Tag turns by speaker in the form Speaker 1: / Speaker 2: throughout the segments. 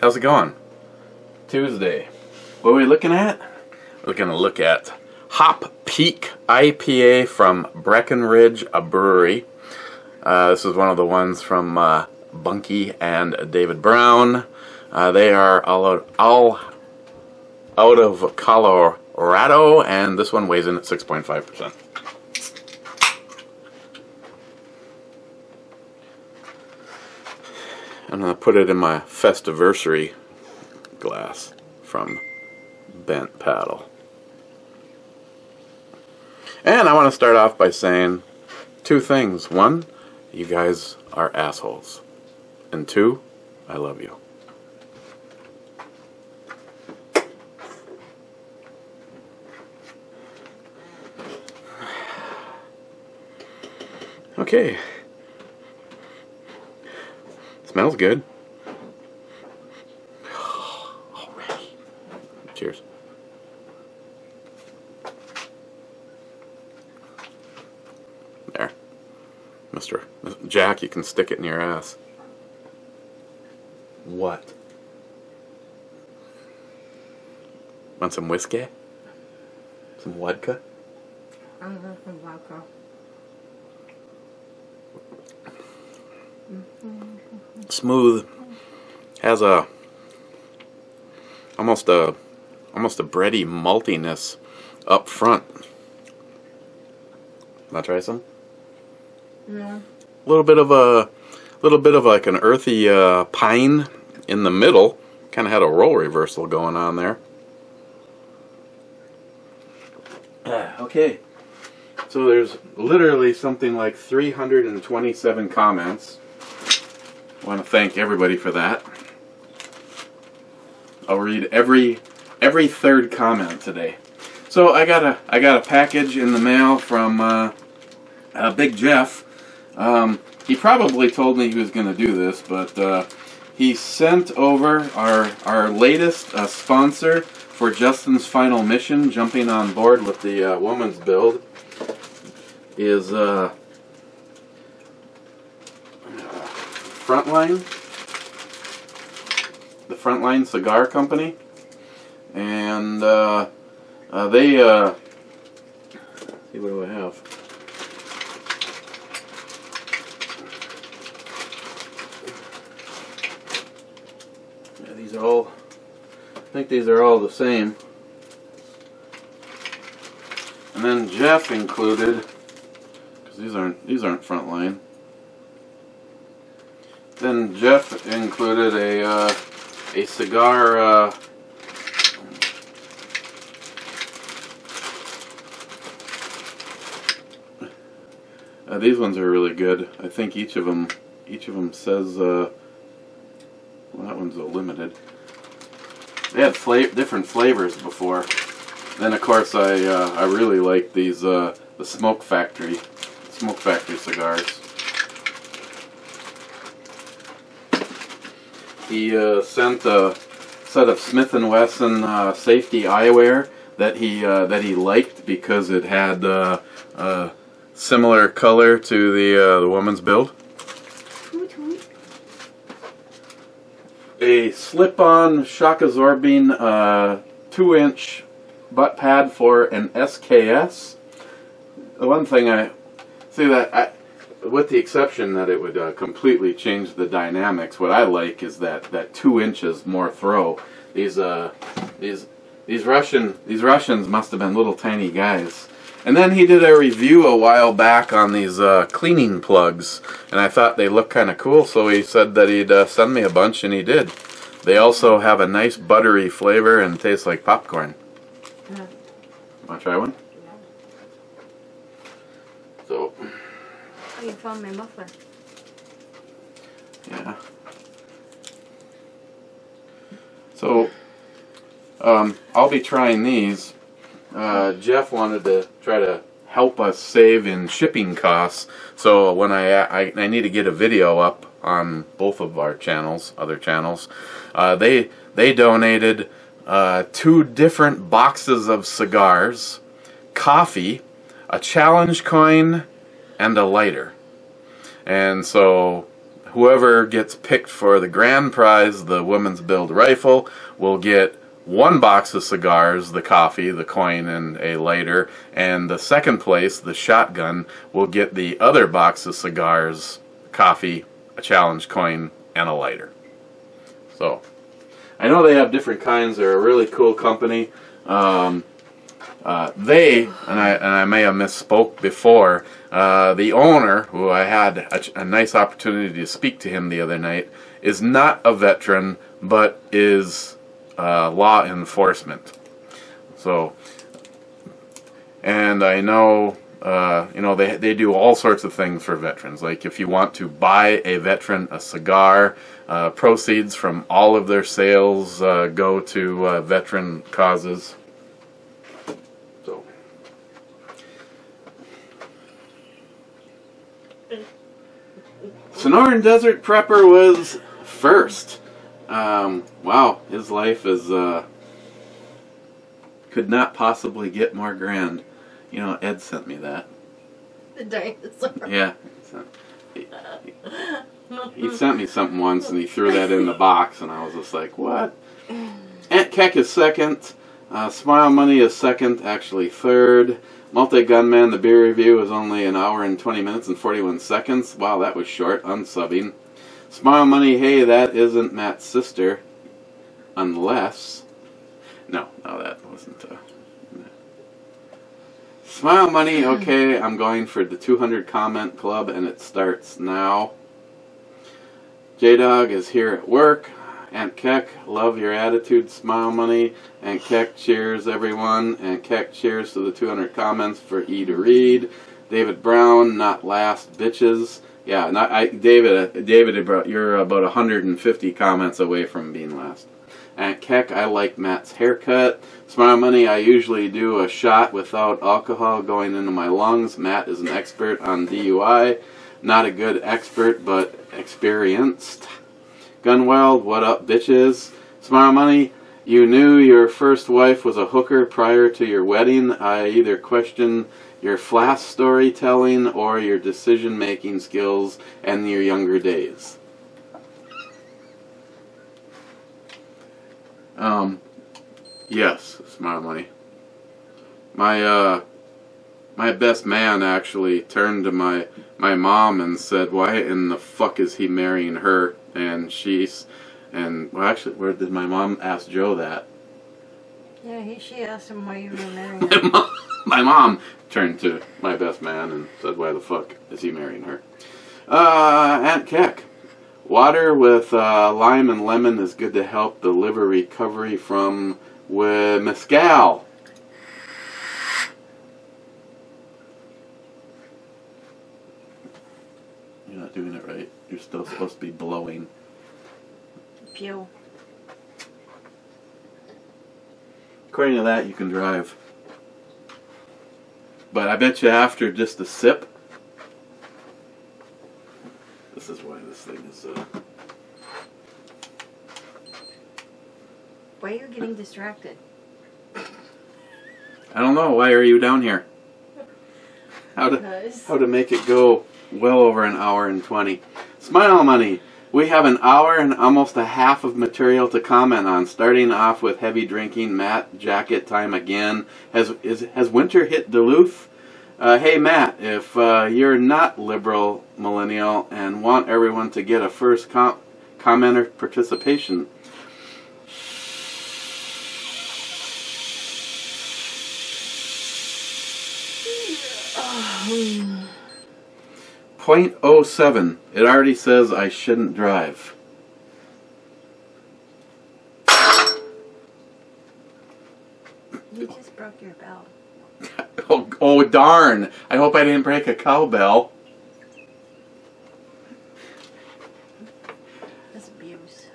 Speaker 1: How's it going? Tuesday. What are we looking at? We're going to look at Hop Peak IPA from Breckenridge Brewery. This is one of the ones from Bunky and David Brown. They are all out of Colorado, and this one weighs in at 6.5%. I'm going to put it in my Festiversary glass from Bent Paddle. And I want to start off by saying two things. One, you guys are assholes. And two, I love you. Okay. Smells good. Already. Cheers. There. Mr. Jack, you can stick it in your ass. What? Want some whiskey? Some vodka?
Speaker 2: I'm going some vodka.
Speaker 1: Smooth. Has a almost a bready maltiness up front. Want to try some?
Speaker 2: No.
Speaker 1: A little bit of like an earthy pine in the middle. Kind of had a role reversal going on there. Okay. So there's literally something like 327 comments. I want to thank everybody for that. I'll read every third comment today. So I got a package in the mail from Big Jeff. He probably told me he was going to do this, but he sent over our latest sponsor for Justin's final mission, jumping on board with the woman's build, is the Frontline Cigar Company, and they see, what do I have? Yeah, these are all. I think these are all the same. And then Jeff included, because these aren't Frontline. Then Jeff included a cigar. These ones are really good. I think each of them says. Well, that one's a limited. They had different flavors before. Then of course I really like these the Smoke Factory cigars. He sent a set of Smith & Wesson safety eyewear that he liked because it had a similar color to the woman's build. A slip-on shock-absorbing 2-inch butt pad for an SKS. The one thing I see that with the exception that it would completely change the dynamics, what I like is that 2 inches more throw. These Russians must have been little tiny guys. And then he did a review a while back on these cleaning plugs, and I thought they looked kind of cool, so he said that he'd send me a bunch, and he did. They also have a nice buttery flavor and taste like popcorn.
Speaker 2: Yeah.
Speaker 1: Want to try one?
Speaker 2: Yeah.
Speaker 1: So.
Speaker 2: Oh, you found my muffler.
Speaker 1: Yeah. So, I'll be trying these. Jeff wanted to try to help us save in shipping costs, so when I need to get a video up on both of our channels, other channels, they donated 2 different boxes of cigars, coffee, a challenge coin, and a lighter. And so whoever gets picked for the grand prize, the women's build rifle, will get 1 box of cigars, the coffee, the coin, and a lighter. And the second place, the shotgun, will get the other box of cigars, coffee, a challenge coin, and a lighter. So, I know they have different kinds. They're a really cool company. I may have misspoke before, the owner, who I had a nice opportunity to speak to him the other night, is not a veteran, but is law enforcement. So, and I know, they do all sorts of things for veterans. Like if you want to buy a veteran a cigar, proceeds from all of their sales go to veteran causes. So, Sonoran Desert Prepper was first. Wow, his life is could not possibly get more grand. You know, Ed sent me that.
Speaker 2: The dinosaur.
Speaker 1: Yeah. He sent me something once, and he threw that in the box, and I was just like, what? Aunt Keck is second. Smile Money is second, actually third. Multi-Gunman, the beer review, is only 1 hour and 20 minutes and 41 seconds. Wow, that was short, unsubbing. Smile Money, hey, that isn't Matt's sister. Unless... No, that wasn't... Smile Money, okay, I'm going for the 200 comment club, and it starts now. J-Dog is here at work. Aunt Keck, love your attitude, Smile Money. Aunt Keck, cheers everyone. Aunt Keck, cheers to the 200 comments for E to read. David Brown, not last, bitches. Yeah, David, you're about 150 comments away from being last. Aunt Keck, I like Matt's haircut. Smile Money, I usually do a shot without alcohol going into my lungs. Matt is an expert on DUI. Not a good expert, but experienced. Gunweld, what up, bitches? Smile Money, you knew your first wife was a hooker prior to your wedding. I either question your flash storytelling or your decision-making skills in your younger days. Yes, Smile Money. My best man actually turned to my mom and said, why in the fuck is he marrying her? And well, actually, where did my mom ask Joe that?
Speaker 2: Yeah, she asked him why you were marrying her.
Speaker 1: My mom turned to my best man and said, why the fuck is he marrying her? Aunt Keck. Water with lime and lemon is good to help the liver recovery from mezcal. You're not doing it right. You're still supposed to be blowing.
Speaker 2: Pew.
Speaker 1: According to that, you can drive. But I bet you after just a sip... This is why this thing is...
Speaker 2: Why are you getting distracted?
Speaker 1: I don't know. Why are you down here? How to make it go well over 1 hour and 20. Smile Money. We have 1 hour and almost a half of material to comment on. Starting off with heavy drinking. Matt, jacket time again. Has winter hit Duluth? Hey Matt, if you're not liberal millennial and want everyone to get a first commenter participation, 0.07. It already says I shouldn't drive.
Speaker 2: You just broke your bell.
Speaker 1: Oh darn! I hope I didn't break a cowbell.
Speaker 2: That's abuse.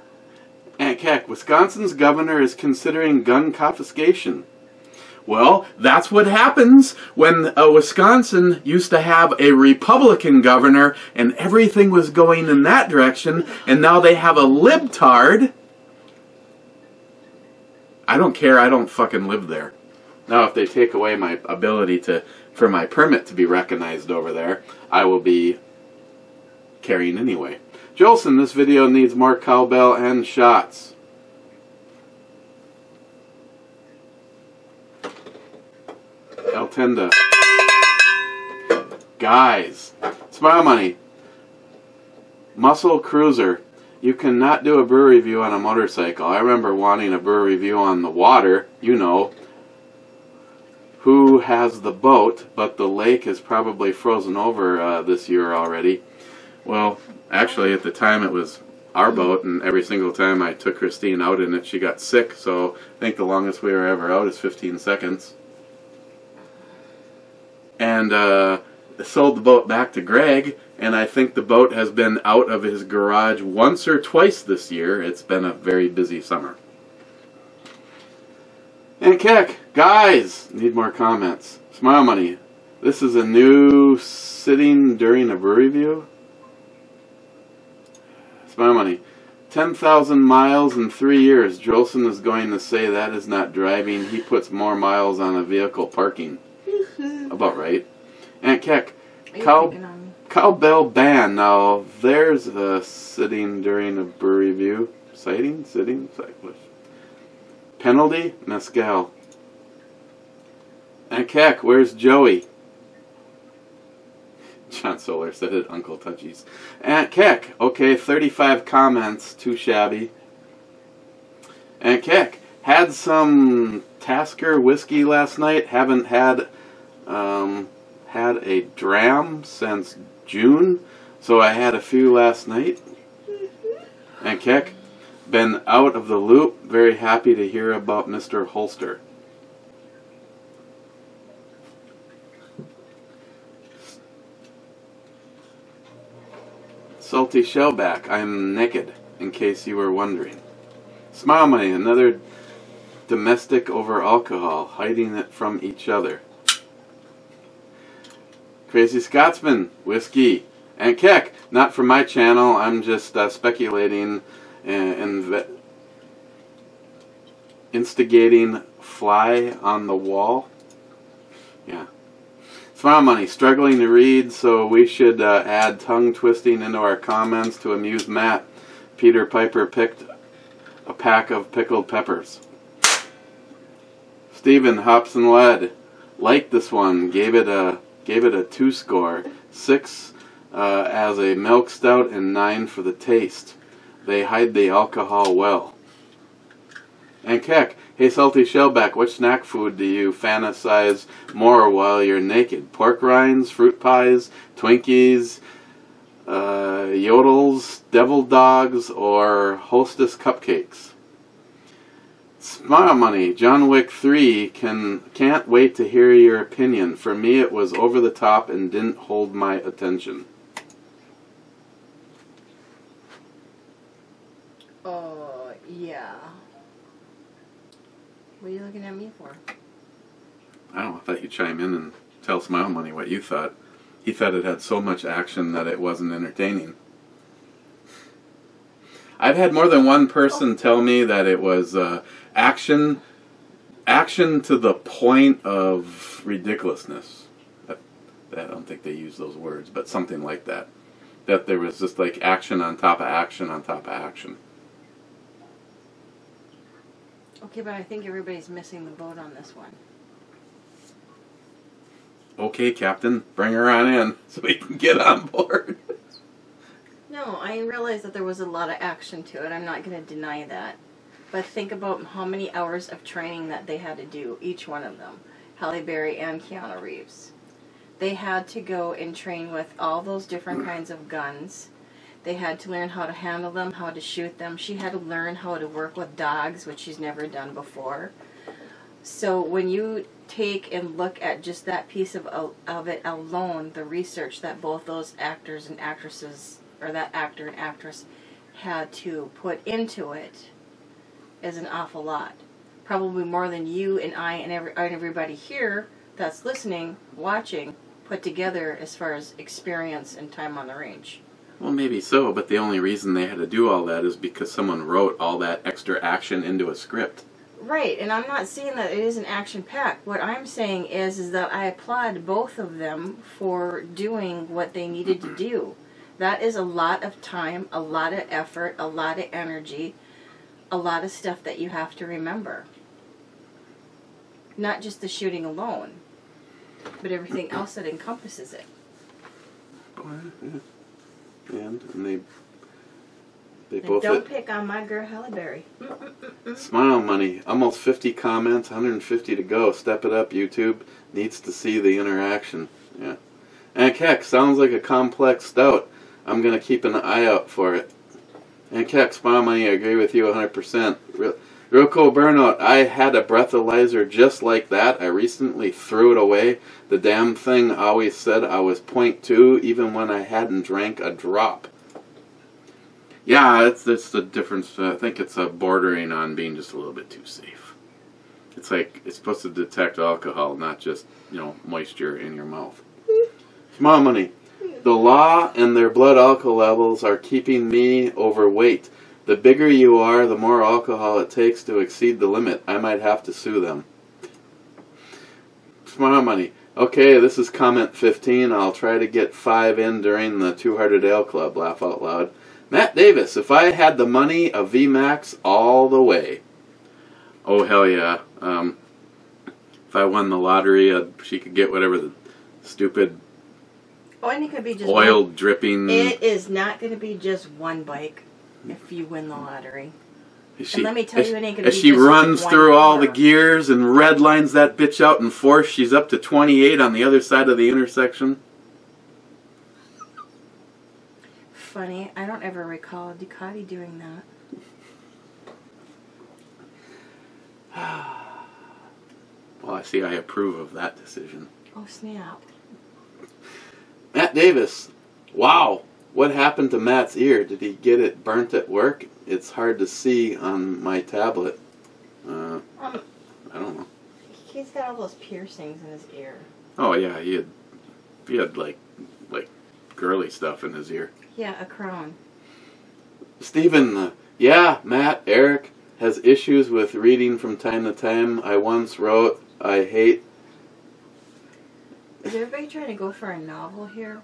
Speaker 1: Aunt Keck, Wisconsin's governor is considering gun confiscation. Well, that's what happens when Wisconsin used to have a Republican governor and everything was going in that direction, and now they have a libtard. I don't care, I don't fucking live there. Now, if they take away my ability for my permit to be recognized over there, I will be carrying anyway. Jolson, this video needs more cowbell and shots. Altenda. Guys. Smile Money. Muscle Cruiser. You cannot do a brew review on a motorcycle. I remember wanting a brew review on the water. You know. Who has the boat, but the lake is probably frozen over this year already. Well, actually at the time it was our boat, and every single time I took Christine out in it she got sick, so I think the longest we were ever out is 15 seconds. And sold the boat back to Greg, and I think the boat has been out of his garage once or twice this year. It's been a very busy summer. And Keck, guys, need more comments. Smile Money, this is a new sitting during a brew review. Smile Money, 10,000 miles in 3 years. Jolson is going to say that is not driving. He puts more miles on a vehicle parking. About right. And Keck, cowbell ban. Now, there's a sitting during a brew review. Sighting? Sitting? Cyclist. Penalty? Mescal. And Keck, where's Joey? John Solar said it, Uncle Touchies. And Keck, okay, 35 comments, too shabby. And Keck, had some Tasker whiskey last night. Haven't had a dram since June, so I had a few last night. And Keck, been out of the loop. Very happy to hear about Mr. Holster. Salty Shellback, I'm naked, in case you were wondering. Smile Money, another domestic over alcohol, hiding it from each other. Crazy Scotsman, whiskey. And Keck, not from my channel, I'm just speculating and instigating fly on the wall. Yeah. Smile Money, struggling to read, so we should add tongue twisting into our comments to amuse Matt. Peter Piper picked a pack of pickled peppers. Steven, Hops and Lead, liked this one, gave it a 2 score, 6 as a milk stout and 9 for the taste. They hide the alcohol well. And Keck, hey Salty Shellback, which snack food do you fantasize more while you're naked? Pork rinds, fruit pies, Twinkies, yodels, devil dogs, or Hostess cupcakes? Smile Money, John Wick 3, can't wait to hear your opinion. For me it was over the top and didn't hold my attention.
Speaker 2: Yeah. What are you looking at me for?
Speaker 1: I don't know, I thought you'd chime in and tell Smile Money what you thought. He thought it had so much action that it wasn't entertaining. I've had more than one person tell me that it was action to the point of ridiculousness. I don't think they use those words, but something like that. That there was just like action on top of action on top of action.
Speaker 2: Okay, but I think everybody's missing the boat on this one.
Speaker 1: Okay, Captain, bring her on in so we can get on board.
Speaker 2: No, I realize that there was a lot of action to it. I'm not going to deny that. But think about how many hours of training that they had to do, each one of them. Halle Berry and Keanu Reeves. They had to go and train with all those different kinds of guns. They had to learn how to handle them, how to shoot them. She had to learn how to work with dogs, which she's never done before. So when you take and look at just that piece of it alone, the research that both those actors and actresses, or that actor and actress, had to put into it is an awful lot. Probably more than you and I and everybody here that's listening, watching, put together as far as experience and time on the range.
Speaker 1: Well, maybe so, but the only reason they had to do all that is because someone wrote all that extra action into a script.
Speaker 2: Right, and I'm not saying that it isn't action-packed. What I'm saying is that I applaud both of them for doing what they needed to do. That is a lot of time, a lot of effort, a lot of energy, a lot of stuff that you have to remember. Not just the shooting alone, but everything else that encompasses it.
Speaker 1: And they both
Speaker 2: don't pick on my girl Halle Berry.
Speaker 1: Smile money. Almost 50 comments, 150 to go. Step it up, YouTube. Needs to see the interaction. Yeah. And Keck, sounds like a complex stout. I'm going to keep an eye out for it. And Keck, smile money, I agree with you 100%. Real cool burnout. I had a breathalyzer just like that. I recently threw it away. The damn thing always said I was 0.2 even when I hadn't drank a drop. Yeah, it's the difference. I think it's bordering on being just a little bit too safe. It's like it's supposed to detect alcohol, not just, you know, moisture in your mouth. Small money. The law and their blood alcohol levels are keeping me overweight. The bigger you are, the more alcohol it takes to exceed the limit. I might have to sue them. Small money. Okay, this is comment 15. I'll try to get 5 in during the 200 Ale Club. Laugh out loud. Matt Davis, if I had the money, a VMAX all the way. Oh, hell yeah. If I won the lottery, she could get whatever the stupid
Speaker 2: and it could be just
Speaker 1: oil dripping.
Speaker 2: It is not going to be just one bike if you win the lottery. And let me tell you, it ain't going to be
Speaker 1: as she
Speaker 2: just
Speaker 1: runs
Speaker 2: one
Speaker 1: through all the
Speaker 2: car.
Speaker 1: gears and red lines that bitch out in force, she's up to 28 on the other side of the intersection.
Speaker 2: Funny, I don't ever recall a Ducati doing that.
Speaker 1: Well, I see I approve of that decision.
Speaker 2: Oh, snap.
Speaker 1: Matt Davis, wow, what happened to Matt's ear? Did he get it burnt at work? It's hard to see on my tablet. I don't know.
Speaker 2: He's got all those piercings in his ear.
Speaker 1: Oh yeah, he had like girly stuff in his ear.
Speaker 2: Yeah, a crown.
Speaker 1: Stephen, yeah, Matt, Eric has issues with reading from time to time. I once wrote, I hate.
Speaker 2: Is everybody trying to go for a novel here?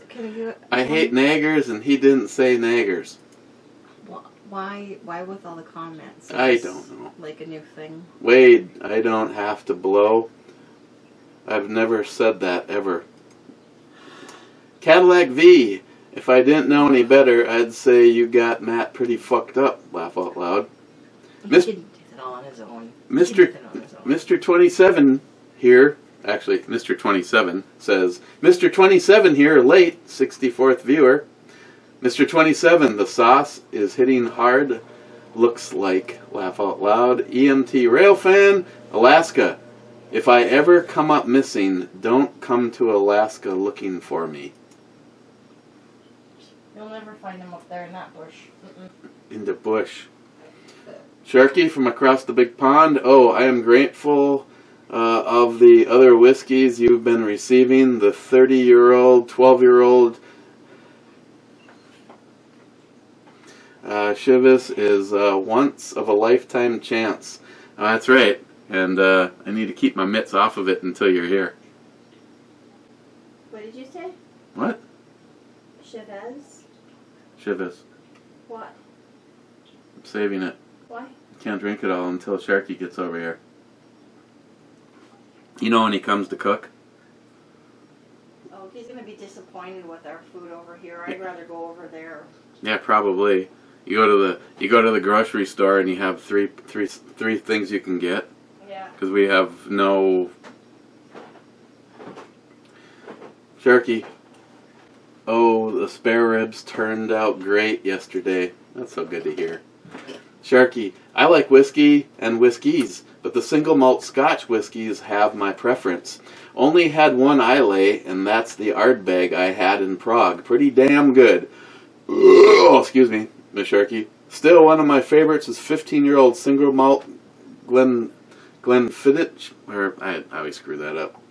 Speaker 2: Can you?
Speaker 1: I hate naggers, and he didn't say naggers.
Speaker 2: Why with all the comments?
Speaker 1: I don't know.
Speaker 2: Like a new thing.
Speaker 1: Wade, I don't have to blow. I've never said that ever. Cadillac V, if I didn't know any better, I'd say you got Matt pretty fucked up. Laugh out loud.
Speaker 2: He did it all on his own.
Speaker 1: Mr. 27 here. Actually, Mr. 27 says, Mr. 27 here, late, 64th viewer. Mr. 27, the sauce is hitting hard, looks like. Laugh out loud. EMT Railfan, Alaska. If I ever come up missing, don't come to Alaska looking for me.
Speaker 2: You'll never find him up there in that bush.
Speaker 1: In the bush. Sharky from across the big pond. Oh, I am grateful of the other whiskeys you've been receiving. The 30-year-old, 12-year-old Chivas is once of a lifetime chance. That's right. And I need to keep my mitts off of it until you're here.
Speaker 2: What did you say?
Speaker 1: What?
Speaker 2: Chivas?
Speaker 1: Chivas.
Speaker 2: What?
Speaker 1: I'm saving it.
Speaker 2: Why?
Speaker 1: Can't drink it all until Sharky gets over here. You know when he comes to cook?
Speaker 2: Oh, he's going to be disappointed with our food over here. I'd rather go over there.
Speaker 1: Yeah, probably. You go to the grocery store and you have three things you can get.
Speaker 2: Yeah.
Speaker 1: Because we have no Sharky. Oh, the spare ribs turned out great yesterday. That's so good to hear. Sharky, I like whiskey and whiskeys, but the single malt Scotch whiskeys have my preference. Only had one Islay, and that's the Ardbeg I had in Prague. Pretty damn good. Oh, excuse me, Miss Sharky. Still, one of my favorites is 15-year-old single malt Glenfiddich. Or I always screw that up.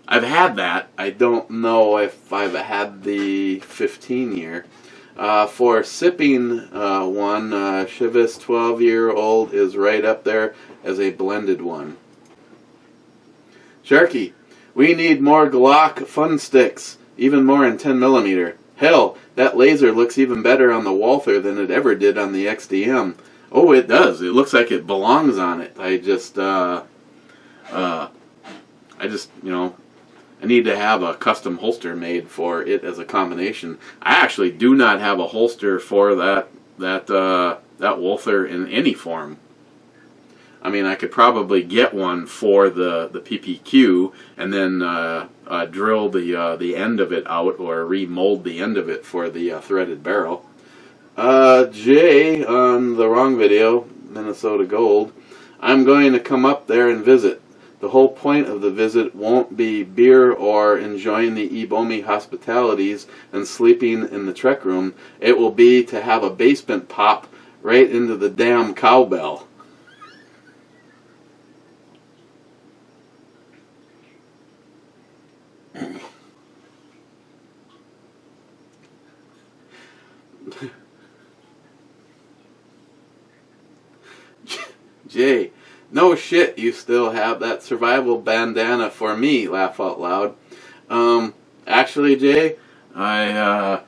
Speaker 1: I've had that. I don't know if I've had the 15-year. For sipping one, Chivas 12-year-old is right up there as a blended one. Sharky, we need more Glock fun sticks, even more in 10mm. Hell, that laser looks even better on the Walther than it ever did on the XDM. Oh, it does. It looks like it belongs on it. I just, you know, I need to have a custom holster made for it as a combination. I actually do not have a holster for that Walther in any form. I mean, I could probably get one for the PPQ and then drill the end of it out or remold the end of it for the threaded barrel. Jay on the wrong video, Minnesota Gold. I'm going to come up there and visit. The whole point of the visit won't be beer or enjoying the ebomey hospitalities and sleeping in the trek room. It will be to have a basement pop right into the damn cowbell. Jay, no shit, you still have that survival bandana for me, laugh out loud. Actually, Jay, I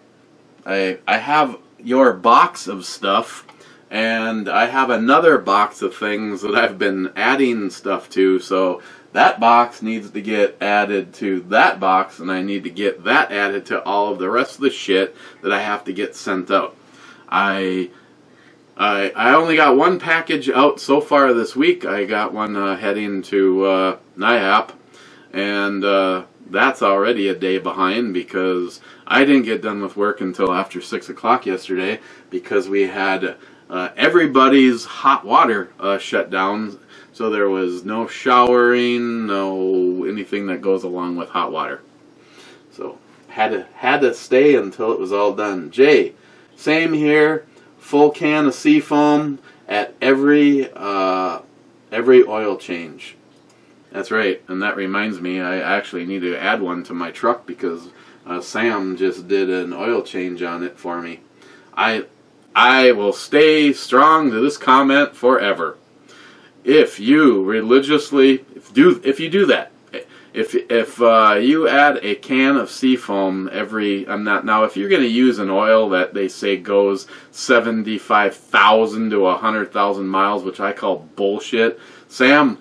Speaker 1: have your box of stuff, and I have another box of things that I've been adding stuff to, so that box needs to get added to that box, and I need to get that added to all of the rest of the shit that I have to get sent out. I only got one package out so far this week. I got one heading to NIAP, and that's already a day behind because I didn't get done with work until after 6 o'clock yesterday because we had everybody's hot water shut down, so there was no showering, no anything that goes along with hot water. So had to stay until it was all done. Jay, same here. Full can of seafoam at every oil change. That's right, and that reminds me, I actually need to add one to my truck because Sam just did an oil change on it for me. I will stay strong to this comment forever. If you religiously, if you do that, if you add a can of seafoam every, now if you're going to use an oil that they say goes 75,000 to 100,000 miles, which I call bullshit. Sam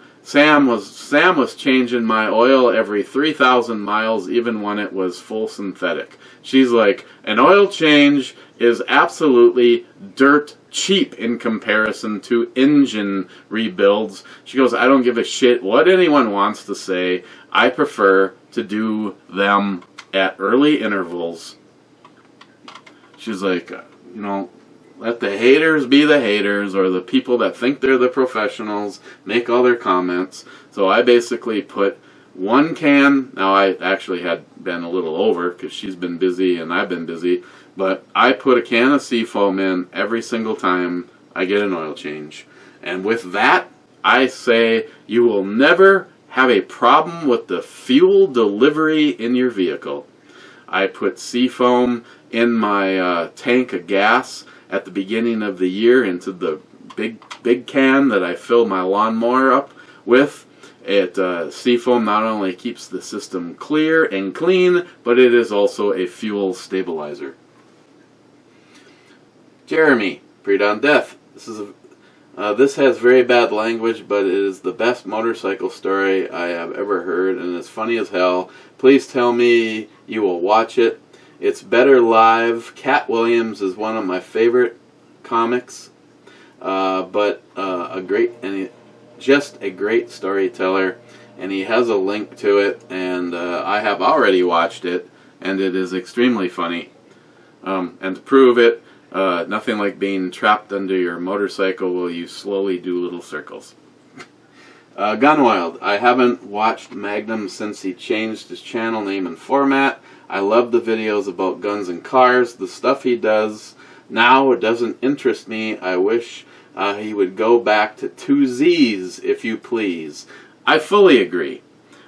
Speaker 1: was changing my oil every 3,000 miles, even when it was full synthetic. She's like, an oil change is absolutely dirt cheap in comparison to engine rebuilds. She goes, I don't give a shit what anyone wants to say. I prefer to do them at early intervals. She's like, you know, let the haters be the haters, or the people that think they're the professionals make all their comments. So I basically put one can, now I actually had been a little over because she's been busy and I've been busy, but I put a can of seafoam in every single time I get an oil change. And with that, I say you will never have a problem with the fuel delivery in your vehicle. I put seafoam in my tank of gas at the beginning of the year into the big can that I fill my lawnmower up with. Seafoam not only keeps the system clear and clean, but it is also a fuel stabilizer. Jeremy, Pre-Dawn Death. This has very bad language, but it is the best motorcycle story I have ever heard, and it's funny as hell. Please tell me you will watch it. It's better live. Cat Williams is one of my favorite comics, but just a great storyteller, and he has a link to it, and I have already watched it, and it is extremely funny. And to prove it, nothing like being trapped under your motorcycle while you slowly do little circles. Gunwild, I haven't watched Magnum since he changed his channel name and format. I love the videos about guns and cars. The stuff he does now doesn't interest me. I wish he would go back to 2Zs, if you please. I fully agree.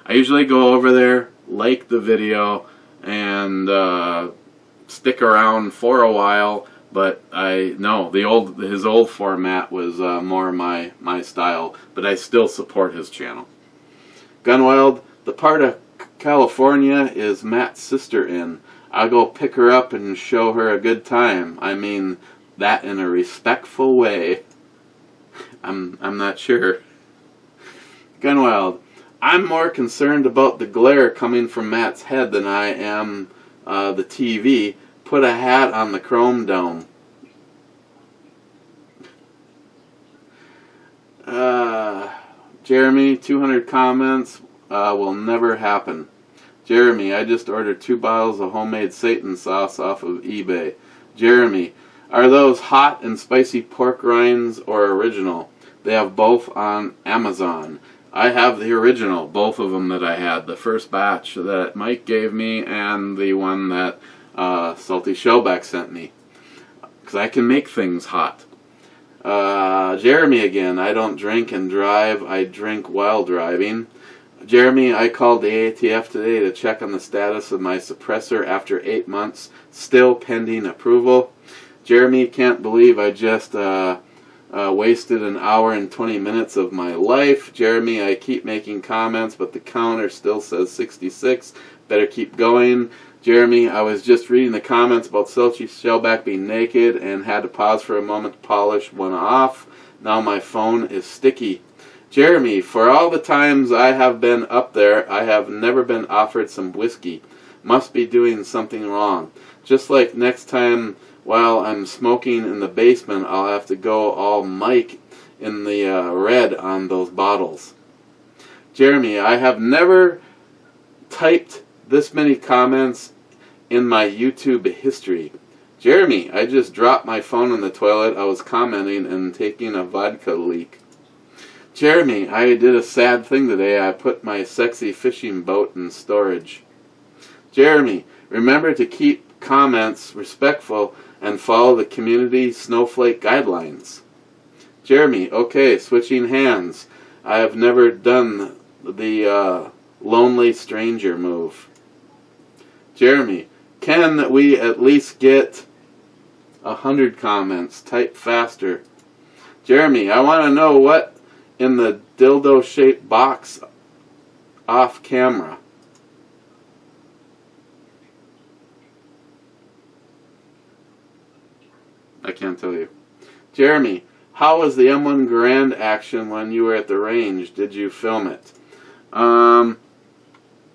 Speaker 1: I usually go over there, like the video, and stick around for a while. But I know his old format was more my style. But I still support his channel. Gunwild, the part of California is Matt's sister in. I'll go pick her up and show her a good time. I mean that in a respectful way. I'm not sure. Gunwild, I'm more concerned about the glare coming from Matt's head than I am the TV. Put a hat on the chrome dome. Jeremy, 200 comments will never happen. Jeremy, I just ordered 2 bottles of homemade Satan sauce off of eBay. Jeremy, are those hot and spicy pork rinds or original? They have both on Amazon. I have the original, both of them that I had. The first batch that Mike gave me and the one that Salty Shellback sent me. Because I can make things hot. Jeremy again, I don't drink and drive. I drink while driving. Jeremy, I called the ATF today to check on the status of my suppressor after 8 months. Still pending approval. Jeremy, can't believe I just wasted an hour and 20 minutes of my life. Jeremy, I keep making comments, but the counter still says 66. Better keep going. Jeremy, I was just reading the comments about Salty Shellback being naked and had to pause for a moment to polish one off. Now my phone is sticky. Jeremy, for all the times I have been up there, I have never been offered some whiskey. Must be doing something wrong. Just like next time while I'm smoking in the basement, I'll have to go all Mike in the red on those bottles. Jeremy, I have never typed this many comments in my YouTube history. Jeremy, I just dropped my phone in the toilet. I was commenting and taking a vodka leak. Jeremy, I did a sad thing today. I put my sexy fishing boat in storage. Jeremy, remember to keep comments respectful and follow the community snowflake guidelines. Jeremy, okay, switching hands. I have never done the lonely stranger move. Jeremy, can we at least get 100 comments? Type faster. Jeremy, I want to know what in the dildo-shaped box off camera. I can't tell you. Jeremy, how was the M1 Garand action when you were at the range? Did you film it?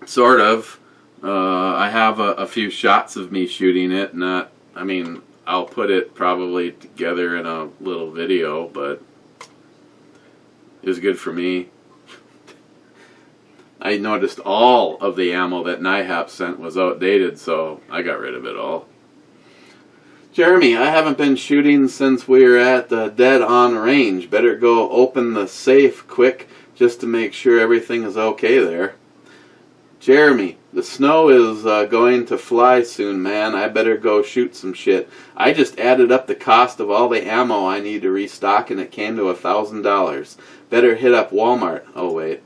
Speaker 1: Sort of. I have a few shots of me shooting it. I mean, I'll put it probably together in a little video, but it was good for me. I noticed all of the ammo that NIHAP sent was outdated, so I got rid of it all. Jeremy, I haven't been shooting since we were at the dead on range. Better go open the safe quick just to make sure everything is okay there. Jeremy, the snow is going to fly soon, man. I better go shoot some shit. I just added up the cost of all the ammo I need to restock and it came to $1,000. Better hit up Walmart. Oh, wait.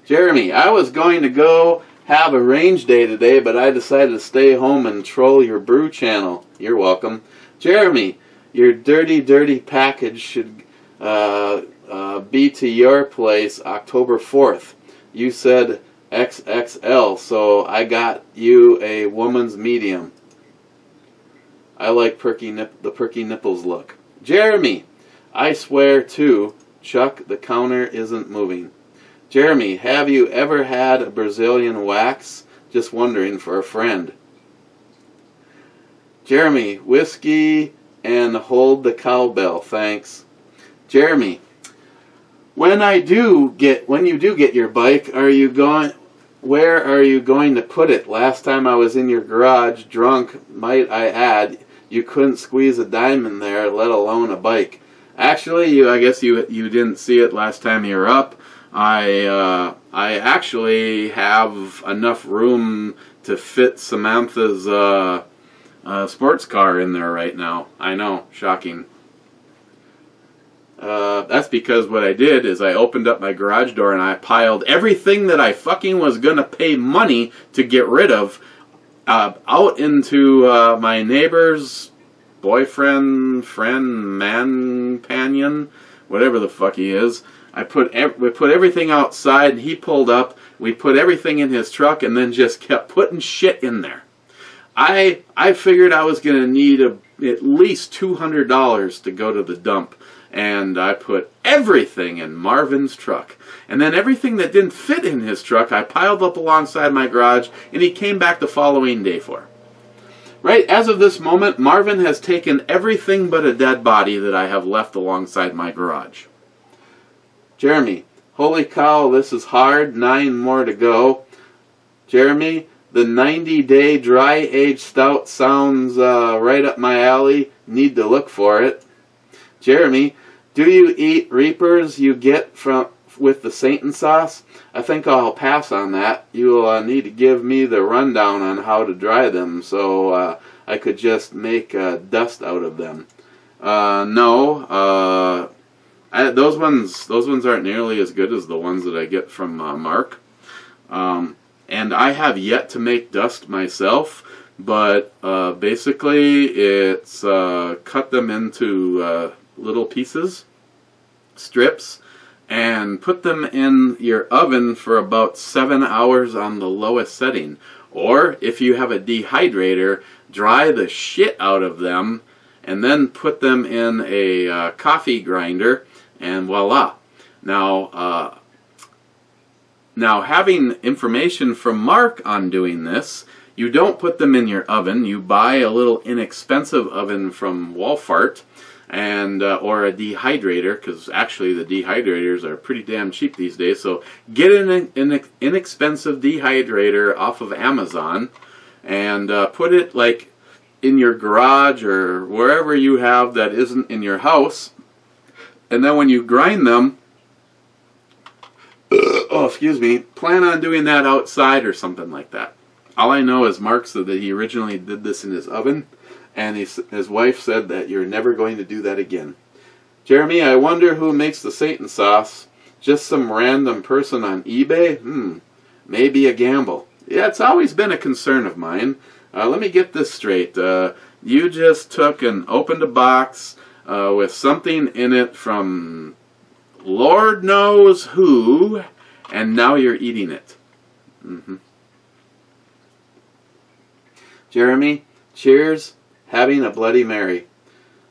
Speaker 1: Jeremy, I was going to go have a range day today, but I decided to stay home and troll your brew channel. You're welcome. Jeremy, your dirty, dirty package should be to your place October 4th. You said XXL, so I got you a woman's medium. I like the perky nipples look. Jeremy, I swear too, Chuck, the counter isn't moving. Jeremy, have you ever had a Brazilian wax? Just wondering for a friend. Jeremy, whiskey and hold the cowbell, thanks. Jeremy, when you do get your bike, where are you going to put it? Last time I was in your garage, drunk, might I add, you couldn't squeeze a dime in there, let alone a bike. Actually, I guess you didn't see it last time you were up. I actually have enough room to fit Samantha's sports car in there right now. I know, shocking. That's because what I did is I opened up my garage door and I piled everything that I fucking was gonna pay money to get rid of out into my neighbor's boyfriend, friend, man, companion, whatever the fuck he is. We put everything outside, and he pulled up. We put everything in his truck, and then just kept putting shit in there. I figured I was going to need at least $200 to go to the dump, and I put everything in Marvin's truck. And then everything that didn't fit in his truck, I piled up alongside my garage, and he came back the following day for. Right, as of this moment, Marvin has taken everything but a dead body that I have left alongside my garage. Jeremy, holy cow, this is hard. 9 more to go. Jeremy, the 90-day dry-aged stout sounds right up my alley. Need to look for it. Jeremy, do you eat Reapers you get with the Satan sauce? I think I'll pass on that. You'll need to give me the rundown on how to dry them so I could just make dust out of them. No, those ones aren't nearly as good as the ones that I get from Mark. And I have yet to make dust myself, but basically it's cut them into little pieces, strips, and put them in your oven for about 7 hours on the lowest setting. Or if you have a dehydrator, dry the shit out of them and then put them in a coffee grinder, and voila. Now having information from Mark on doing this, you don't put them in your oven. You buy a little inexpensive oven from Walmart, and or a dehydrator, because actually the dehydrators are pretty damn cheap these days. So get an inexpensive dehydrator off of Amazon and put it like in your garage or wherever you have that isn't in your house. And then when you grind them, oh, excuse me, plan on doing that outside or something like that. All I know is Mark said that he originally did this in his oven, and his wife said that you're never going to do that again. Jeremy, I wonder who makes the Satan sauce. Just some random person on eBay? Maybe a gamble. Yeah, it's always been a concern of mine. Let me get this straight. You just took and opened a box with something in it from Lord knows who, and now you're eating it. Jeremy, cheers. Having a Bloody Mary.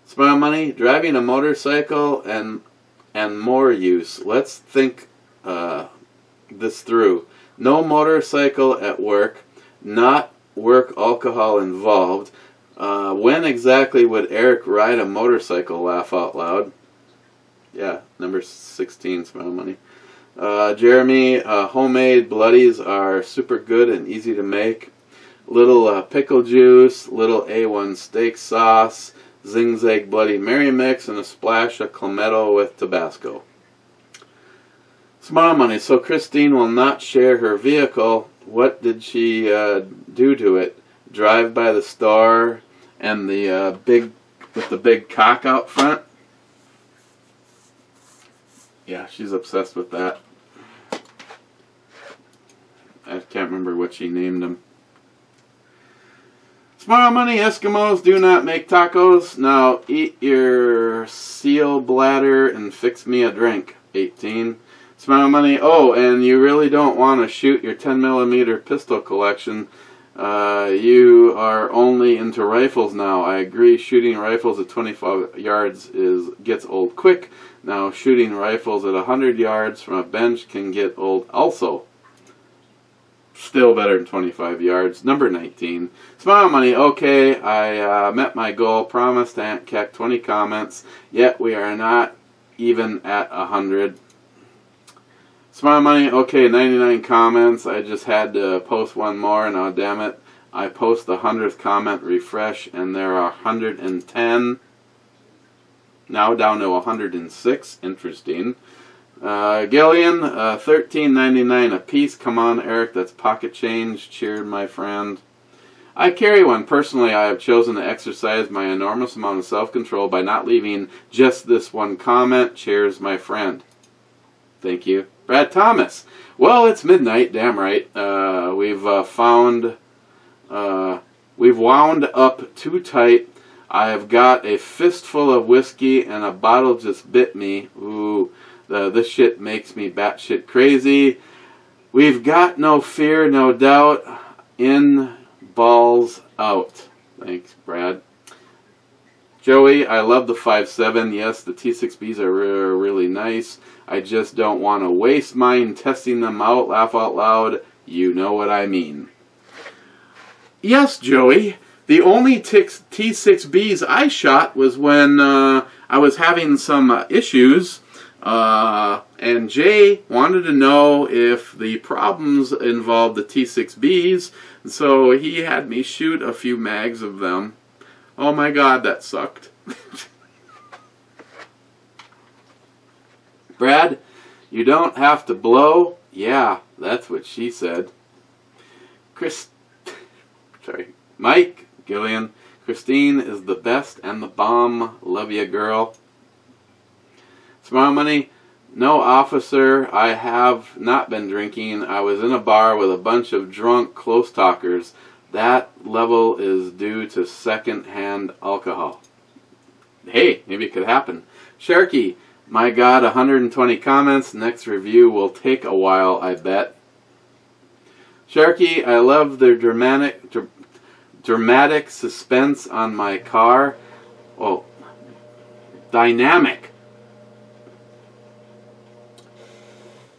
Speaker 1: Smile money, driving a motorcycle, and more use. Let's think this through. No motorcycle at work, not work alcohol involved. When exactly would Eric ride a motorcycle? Laugh out loud. Yeah, number 16, smile money. Jeremy, homemade bloodies are super good and easy to make. Little pickle juice, little A1 steak sauce, zigzag Bloody Mary mix, and a splash of clamato with Tabasco. Smile money. So Christine will not share her vehicle. What did she do to it? Drive by the store and the big cock out front? Yeah, she's obsessed with that. I can't remember what she named him. Smile money, Eskimos do not make tacos. Now eat your seal bladder and fix me a drink. 18. Smile money, oh, and you really don't want to shoot your 10mm pistol collection. You are only into rifles now. I agree, shooting rifles at 25 yards gets old quick. Now shooting rifles at 100 yards from a bench can get old also. Still better than 25 yards. Number 19. Smile money. Okay, I met my goal. Promised Aunt Keck 20 comments. Yet we are not even at 100. Smile money. Okay, 99 comments. I just had to post one more. Now, damn it. I post the 100th comment, refresh, and there are 110. Now down to 106. Interesting. Gillian, $13.99 a piece. Come on, Eric, that's pocket change. Cheered, my friend. I carry one. Personally, I have chosen to exercise my enormous amount of self-control by not leaving just this one comment. Cheers, my friend. Thank you. Brad Thomas. Well, it's midnight. Damn right. We've wound up too tight. I have got a fistful of whiskey and a bottle just bit me. Ooh. This shit makes me batshit crazy. We've got no fear, no doubt. In balls out. Thanks, Brad. Joey, I love the 5.7. Yes, the T6Bs are really nice. I just don't want to waste mine testing them out. Laugh out loud. You know what I mean. Yes, Joey. The only T6Bs I shot was when I was having some issues. And Jay wanted to know if the problems involved the T6Bs. So he had me shoot a few mags of them. Oh my God, that sucked. Brad, you don't have to blow? Yeah, that's what she said. Mike, Gillian, Christine is the best and the bomb. Love ya, girl. Smart Money, no, officer, I have not been drinking. I was in a bar with a bunch of drunk close talkers. That level is due to second-hand alcohol. Hey, maybe it could happen. Sharky, my God, 120 comments. Next review will take a while, I bet. Sharky, I love the dramatic suspense on my car. Oh, dynamic.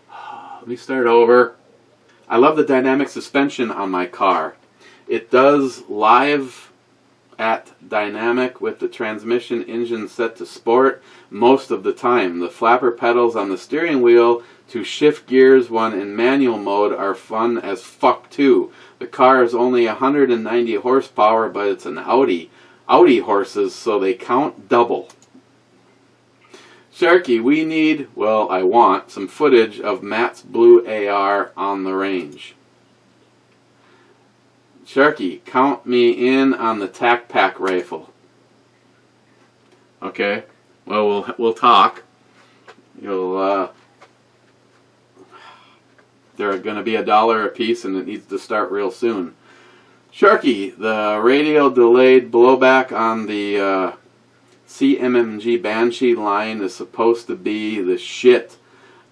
Speaker 1: Let me start over. I love the dynamic suspension on my car. It does live at dynamic with the transmission engine set to sport most of the time. The flapper pedals on the steering wheel to shift gears when in manual mode are fun as fuck too. The car is only 190 horsepower, but it's an Audi. Audi horses, so they count double. Sharky, we need, well, I want, some footage of Matt's blue AR on the range. Sharky, count me in on the Tac Pack rifle. Okay, well, we'll talk. They're going to be $1 a piece, and it needs to start real soon. Sharky, the radio delayed blowback on the CMMG Banshee line is supposed to be the shit.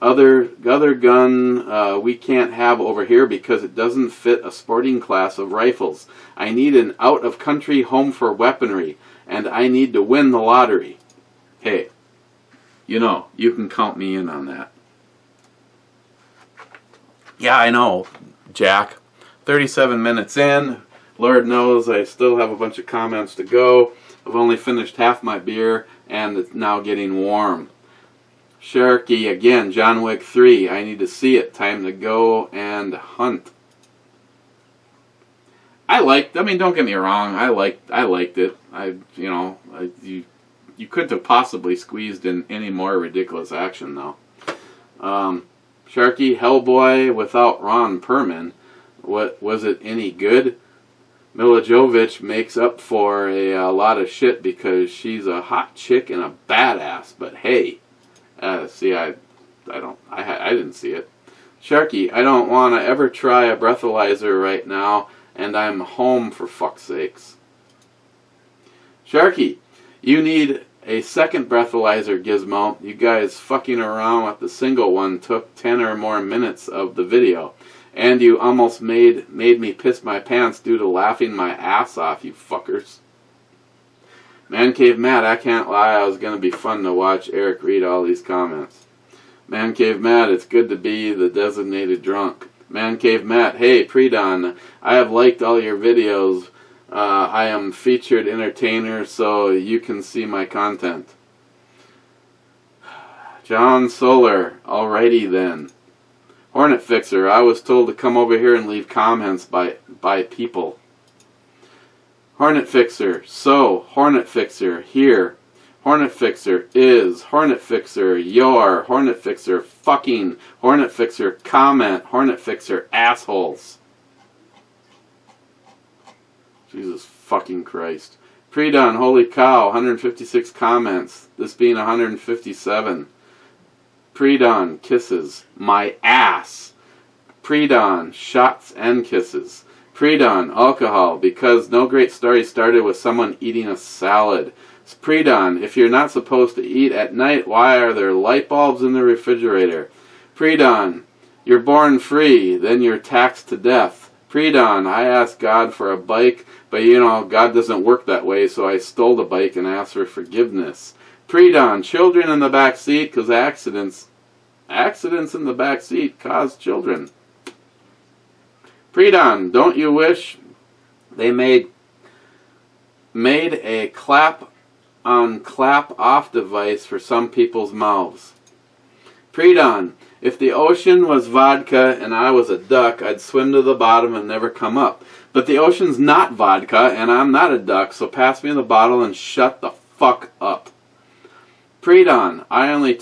Speaker 1: Other gun we can't have over here because it doesn't fit a sporting class of rifles. I need an out-of-country home for weaponry, and I need to win the lottery. Hey, you know, you can count me in on that. Yeah, I know, Jack. 37 minutes in. Lord knows I still have a bunch of comments to go. I've only finished half my beer, and it's now getting warm. Sharky, again, John Wick 3. I need to see it. Time to go and hunt. I mean, don't get me wrong. I liked it. You couldn't have possibly squeezed in any more ridiculous action, though. Sharky, Hellboy without Ron Perlman. What was it any good? Mila Jovovich makes up for a lot of shit because she's a hot chick and a badass. But hey. See, I didn't see it. Sharky, I don't want to ever try a breathalyzer right now, and I'm home for fuck's sakes. Sharky, you need a second breathalyzer gizmo. You guys fucking around with the single one took 10 or more minutes of the video, and you almost made me piss my pants due to laughing my ass off, you fuckers. Man Cave Matt, I can't lie, it was going to be fun to watch Eric read all these comments. Man Cave Matt, it's good to be the designated drunk. Man Cave Matt, hey, Pre-Dawn, I have liked all your videos. I am featured entertainer, so you can see my content. John Solar, alrighty then. Hornet Fixer, I was told to come over here and leave comments by people. Hornet Fixer, so, Hornet Fixer, here. Hornet Fixer is, Hornet Fixer, your, Hornet Fixer, fucking, Hornet Fixer, comment, Hornet Fixer, assholes. Jesus fucking Christ. Pre-Dawn, holy cow, 156 comments, this being 157. Pre-Dawn, kisses, my ass. Pre-Dawn, shots and kisses. Pre-Dawn, alcohol, because no great story started with someone eating a salad. Pre-Dawn, if you're not supposed to eat at night, why are there light bulbs in the refrigerator? Pre-Dawn, you're born free, then you're taxed to death. Pre-dawn, I asked God for a bike, but you know, God doesn't work that way, so I stole the bike and asked for forgiveness. Pre-dawn, children in the back seat, because accidents in the back seat cause children. Pre-dawn, don't you wish they made a clap-on clap-off device for some people's mouths? Pre-dawn, if the ocean was vodka and I was a duck, I'd swim to the bottom and never come up. But the ocean's not vodka and I'm not a duck, so pass me the bottle and shut the fuck up. Pre-dawn, I only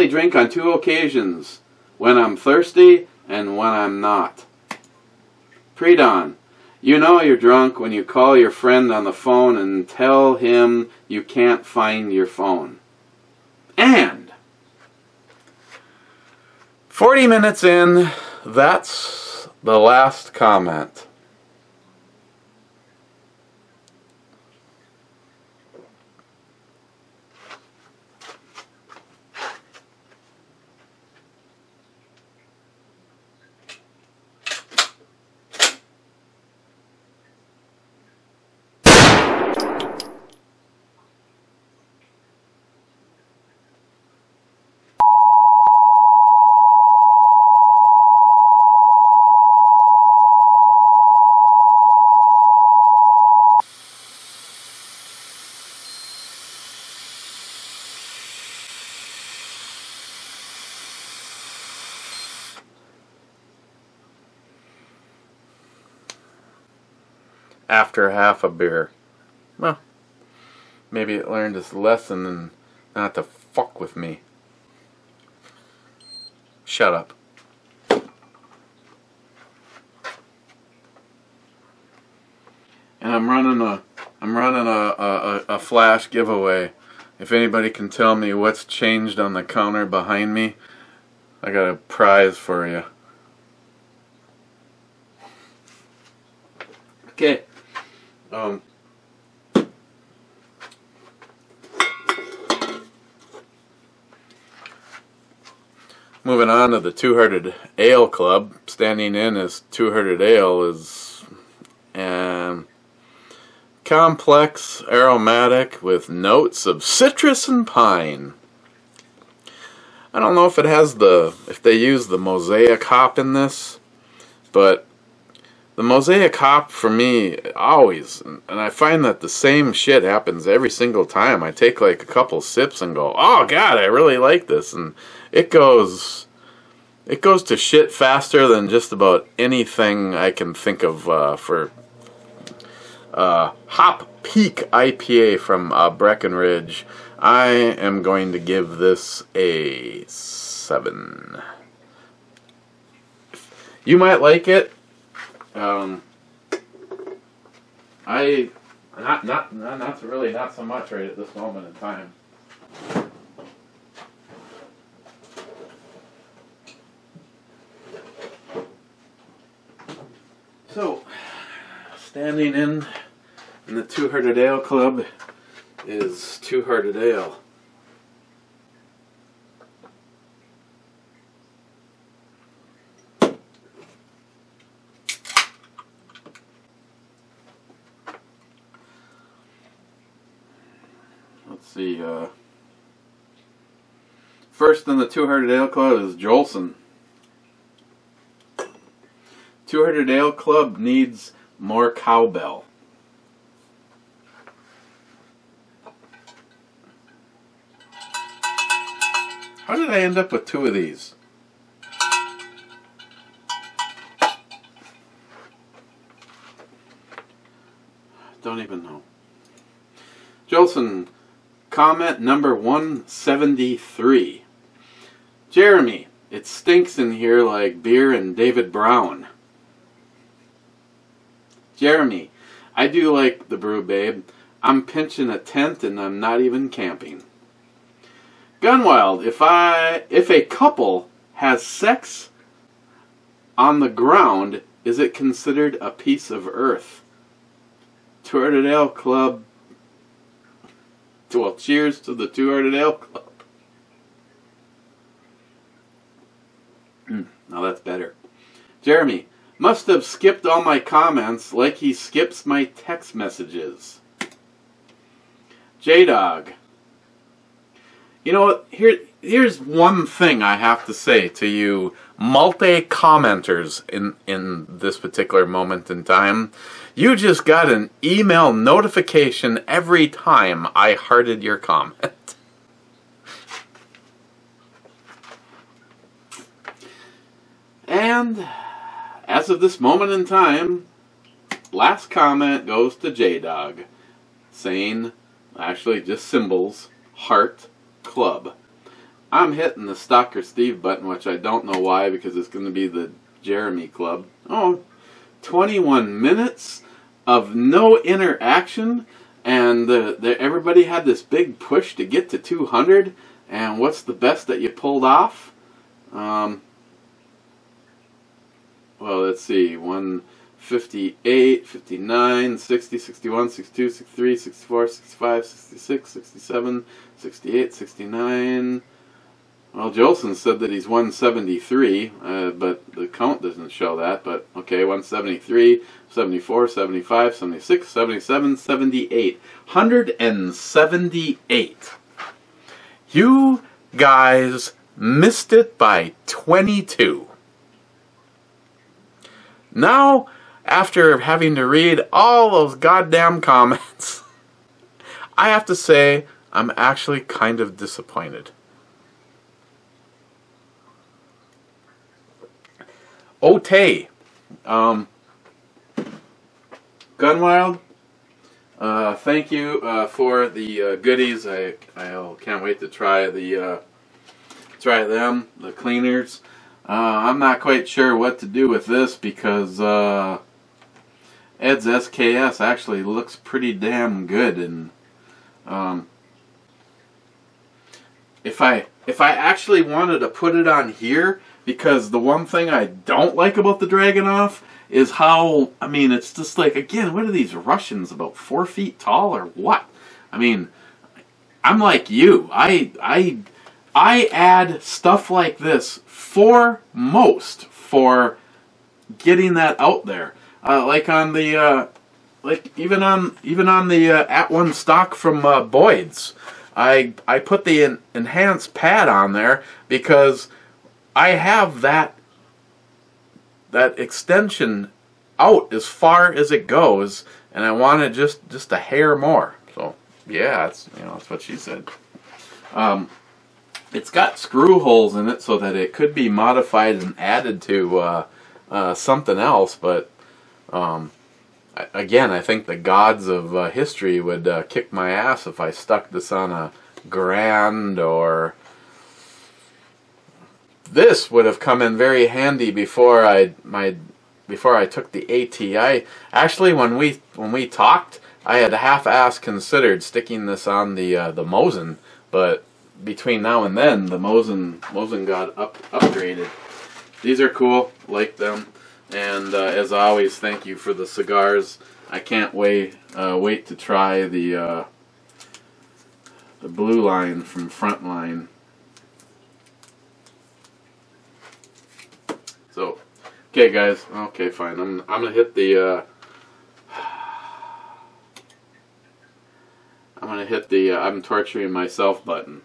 Speaker 1: drink on 2 occasions, when I'm thirsty and when I'm not. Pre-dawn, you know you're drunk when you call your friend on the phone and tell him you can't find your phone. And 40 minutes in, that's the last comment. After half a beer. Well, maybe it learned its lesson and not to fuck with me. Shut up. And I'm running a flash giveaway. If anybody can tell me what's changed on the counter behind me, I got a prize for you. Okay. Moving on to the Two-Hearted Ale Club. Standing in as Two-Hearted Ale is complex, aromatic, with notes of citrus and pine. I don't know if if they use the mosaic hop in this, but the mosaic hop for me always, and I find that the same shit happens every single time. I take like a couple sips and go, oh god, I really like this, and it goes to shit faster than just about anything I can think of for Hop Peak IPA from Breckenridge. I am going to give this a 7. You might like it. Not so much right at this moment in time. So, standing in the Two-Hearted Ale Club is Two-Hearted Ale. Let's see, first in the Two-Hearted Ale Club is Jolson. Two-Hearted Ale Club needs more cowbell. How did I end up with 2 of these? Don't even know. Jolson, comment number 173. Jeremy, it stinks in here like beer and David Brown. Jeremy, I do like the brew, babe. I'm pinching a tent and I'm not even camping. Gunwild, if a couple has sex on the ground, is it considered a piece of earth? Two-Hearted Ale Club. Well, cheers to the Two-Hearted Ale Club. Now that's better. Jeremy, Must have skipped all my comments like he skips my text messages. J-Dog. You know what? Here's one thing I have to say to you multi-commenters in this particular moment in time. You just got an email notification every time I hearted your comment. And as of this moment in time, last comment goes to J-Dog, saying, actually just symbols, heart, club. I'm hitting the Stalker Steve button, which I don't know why, because it's going to be the Jeremy Club. Oh, 21 minutes of no interaction, and everybody had this big push to get to 200, and what's the best that you pulled off? Well, let's see, 158, 59, 60, 61, 62, 63, 64, 65, 66, 67, 68, 69... Well, Jolson said that he's 173, but the count doesn't show that. But, okay, 173, 74, 75, 76, 77, 78. 178. You guys missed it by 22. Now, after having to read all those goddamn comments, I have to say I'm actually kind of disappointed. Otay, Gunwild, thank you for the goodies. I can't wait to try them, the cleaners. I'm not quite sure what to do with this because Ed's SKS actually looks pretty damn good, and if I actually wanted to put it on here. Because the one thing I don't like about the Dragunov is how, I mean, it's just like, again, what are these Russians, about 4 feet tall or what? I mean, I'm like you. I add stuff like this for getting that out there. Like on the, even on the At One stock from Boyd's, I put the enhanced pad on there because I have that extension out as far as it goes, and I want it just a hair more. So yeah, that's what she said. It's got screw holes in it so that it could be modified and added to something else. But again, I think the gods of history would kick my ass if I stuck this on a Grand or. This would have come in very handy before I took the AT. Actually, when we talked, I had half-ass considered sticking this on the Mosin, but between now and then, the Mosin got upgraded. These are cool, like them, and as always, thank you for the cigars. I can't wait to try the Blue Line from Frontline. So, okay, guys. Okay, fine. I'm gonna hit the I'm torturing myself button.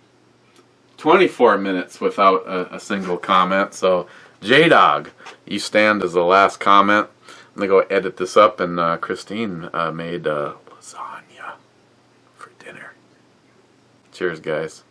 Speaker 1: 24 minutes without a single comment. So, J-Dog, you stand as the last comment. I'm gonna go edit this up, and Christine made lasagna for dinner. Cheers, guys.